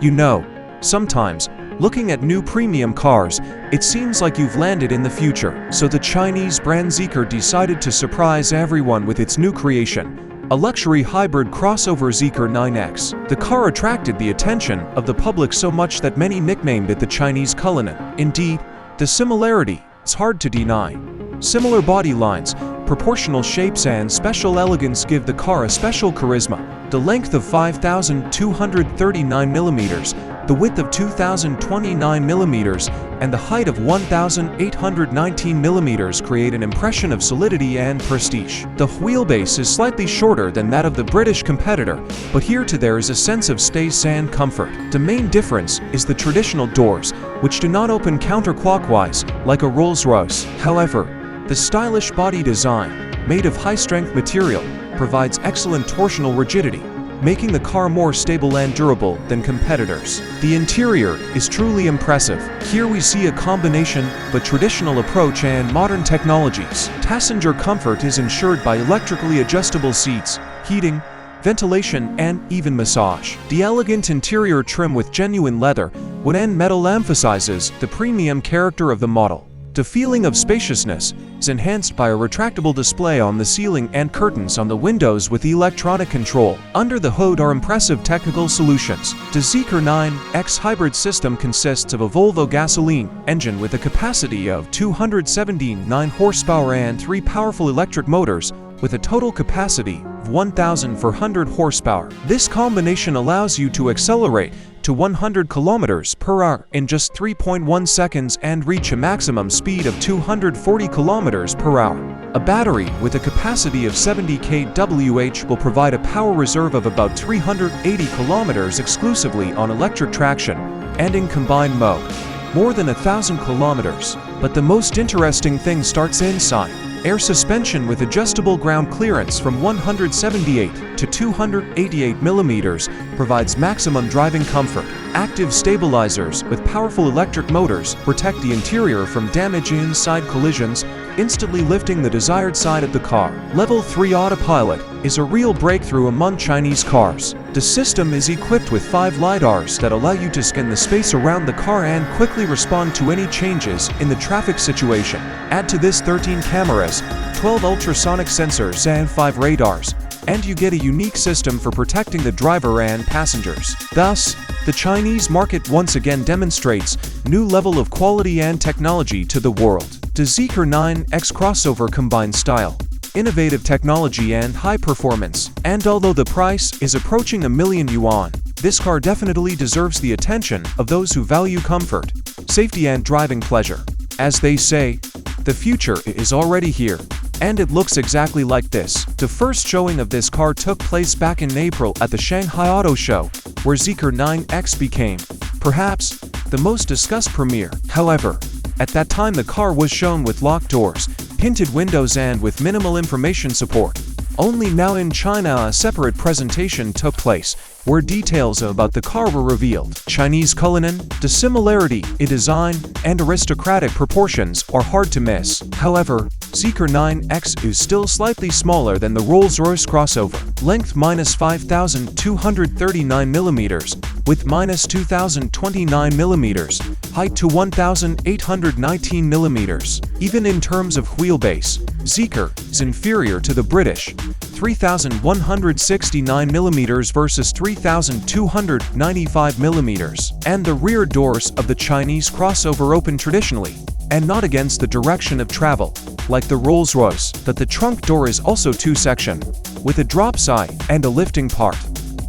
You know, sometimes, looking at new premium cars, it seems like you've landed in the future. So the Chinese brand Zeekr decided to surprise everyone with its new creation, a luxury hybrid crossover Zeekr 9X. The car attracted the attention of the public so much that many nicknamed it the Chinese Cullinan. Indeed, the similarity is hard to deny. Similar body lines, proportional shapes and special elegance give the car a special charisma. The length of 5,239 millimeters, the width of 2,029 millimeters, and the height of 1,819 millimeters create an impression of solidity and prestige. The wheelbase is slightly shorter than that of the British competitor, but here too there is a sense of space and comfort. The main difference is the traditional doors, which do not open counterclockwise like a Rolls-Royce. However, the stylish body design, made of high-strength material, provides excellent torsional rigidity, making the car more stable and durable than competitors. The interior is truly impressive. Here we see a combination of a traditional approach and modern technologies. Passenger comfort is ensured by electrically adjustable seats, heating, ventilation, and even massage. The elegant interior trim with genuine leather, wood and metal emphasizes the premium character of the model. The feeling of spaciousness is enhanced by a retractable display on the ceiling and curtains on the windows with electronic control. Under the hood are impressive technical solutions. The Zeekr 9X hybrid system consists of a Volvo gasoline engine with a capacity of 279 horsepower and 3 powerful electric motors with a total capacity of 1,400 horsepower. This combination allows you to accelerate to 100 kilometers per hour in just 3.1 seconds and reach a maximum speed of 240 kilometers per hour. A battery with a capacity of 70 kWh will provide a power reserve of about 380 kilometers exclusively on electric traction and in combined mode, more than 1,000 kilometers. But the most interesting thing starts inside. Air suspension with adjustable ground clearance from 178 to 288 millimeters provides maximum driving comfort. Active stabilizers with powerful electric motors protect the interior from damage inside collisions, instantly lifting the desired side of the car. Level 3 autopilot is a real breakthrough among Chinese cars. The system is equipped with 5 lidars that allow you to scan the space around the car and quickly respond to any changes in the traffic situation. Add to this 13 cameras, 12 ultrasonic sensors and 5 radars, and you get a unique system for protecting the driver and passengers. Thus, the Chinese market once again demonstrates new level of quality and technology to the world. The Zeekr 9X crossover combines style, innovative technology and high performance. And although the price is approaching €1,000,000, this car definitely deserves the attention of those who value comfort, safety and driving pleasure. As they say, the future is already here. And it looks exactly like this. The first showing of this car took place back in April at the Shanghai Auto Show, where Zeekr 9X became, perhaps, the most discussed premiere. However, at that time the car was shown with locked doors, tinted windows and with minimal information support. Only now in China a separate presentation took place, where details about the car were revealed. Chinese Cullinan, the similarity in design and aristocratic proportions are hard to miss. However, Zeekr 9X is still slightly smaller than the Rolls-Royce crossover. Length -5,239 millimeters, width -2,029 millimeters, height to 1,819 millimeters. Even in terms of wheelbase, Zeekr is inferior to the British, 3,169 millimeters versus 3,295 millimeters. And the rear doors of the Chinese crossover open traditionally, and not against the direction of travel, like the Rolls-Royce. But the trunk door is also two-section, with a drop side and a lifting part.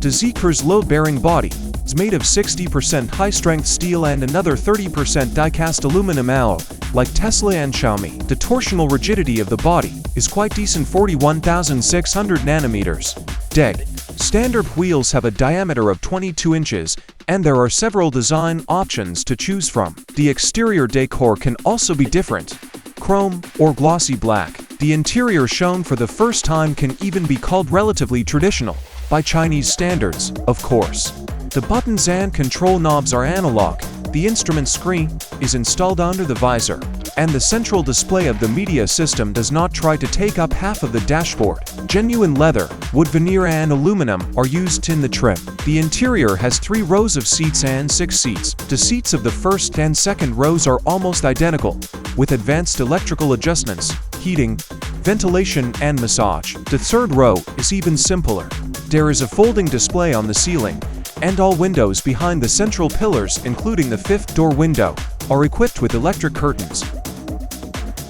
The Zeekr's load-bearing body is made of 60% high-strength steel and another 30% die-cast aluminum alloy, like Tesla and Xiaomi. The torsional rigidity of the body is quite decent, 41,600 nanometers. Dead. Standard wheels have a diameter of 22 inches, and there are several design options to choose from. The exterior decor can also be different, chrome or glossy black. The interior shown for the first time can even be called relatively traditional, by Chinese standards, of course. The buttons and control knobs are analog. The instrument screen is installed under the visor, and the central display of the media system does not try to take up half of the dashboard. Genuine leather, wood veneer and aluminum are used in the trim. The interior has 3 rows of seats and 6 seats. The seats of the first and second rows are almost identical, with advanced electrical adjustments, heating, ventilation and massage. The third row is even simpler. There is a folding display on the ceiling, and all windows behind the central pillars, including the 5th door window, are equipped with electric curtains.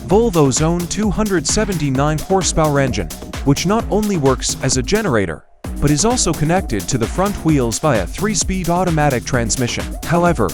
Volvo's own 279 horsepower engine, which not only works as a generator, but is also connected to the front wheels via 3-speed automatic transmission. However,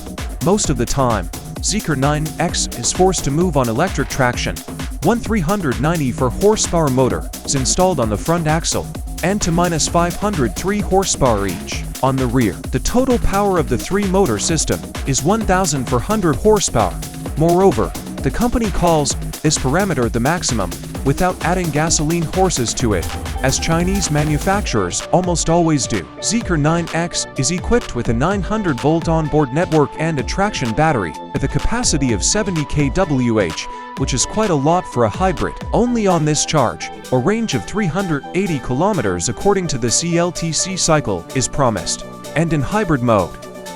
most of the time, Zeekr 9X is forced to move on electric traction. One 394 horsepower motor is installed on the front axle, and to -503 horsepower each on the rear. The total power of the 3-motor system is 1,400 horsepower. Moreover, the company calls this parameter the maximum, without adding gasoline horses to it, as Chinese manufacturers almost always do. Zeekr 9X is equipped with a 900-volt onboard network and a traction battery with a capacity of 70 kWh, which is quite a lot for a hybrid. Only on this charge, a range of 380 kilometers according to the CLTC cycle is promised. And in hybrid mode,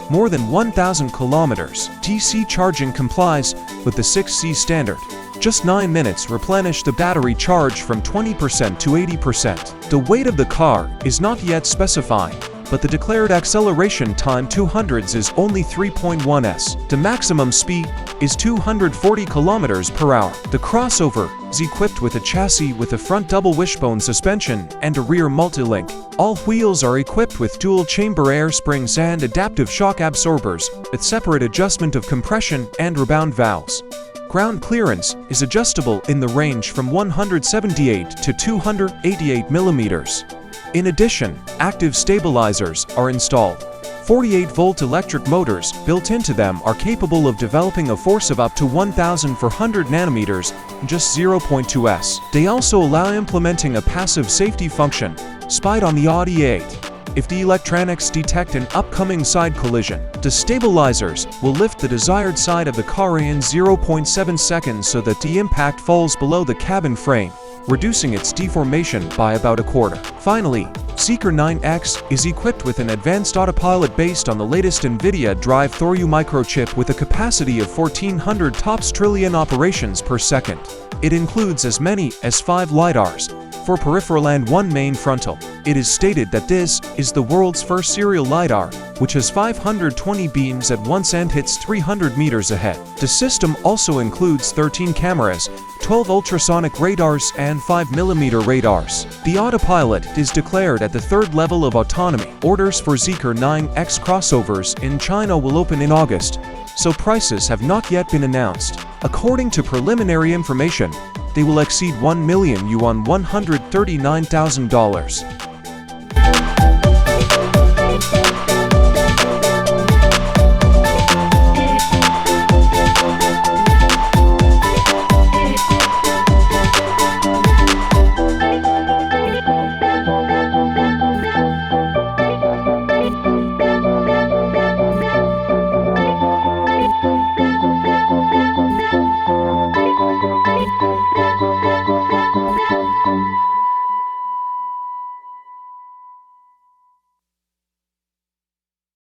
more than 1,000 kilometers. DC charging complies with the 6C standard. Just 9 minutes replenish the battery charge from 20% to 80%. The weight of the car is not yet specified, but the declared acceleration time 200s is only 3.1 s. The maximum speed is 240 km per hour. The crossover is equipped with a chassis with a front double wishbone suspension and a rear multi-link. All wheels are equipped with dual-chamber air springs and adaptive shock absorbers, with separate adjustment of compression and rebound valves. Ground clearance is adjustable in the range from 178 to 288 millimeters. In addition, active stabilizers are installed. 48-volt electric motors built into them are capable of developing a force of up to 1,400 nanometers in just 0.2 s. They also allow implementing a passive safety function, spied on the Audi A8. If the electronics detect an upcoming side collision, the stabilizers will lift the desired side of the car in 0.7 seconds so that the impact falls below the cabin frame, reducing its deformation by about a quarter. Finally, Zeekr 9X is equipped with an advanced autopilot based on the latest NVIDIA Drive Thor U microchip with a capacity of 1,400 TOPS trillion operations per second. It includes as many as 5 LiDARs, 4 peripheral and 1 main frontal. It is stated that this is the world's first serial LiDAR, which has 520 beams at once and hits 300 meters ahead. The system also includes 13 cameras, 12 ultrasonic radars and 5mm radars. The autopilot is declared at the 3rd level of autonomy. Orders for Zeekr 9X crossovers in China will open in August, so prices have not yet been announced. According to preliminary information, they will exceed 1 million yuan, $139,000.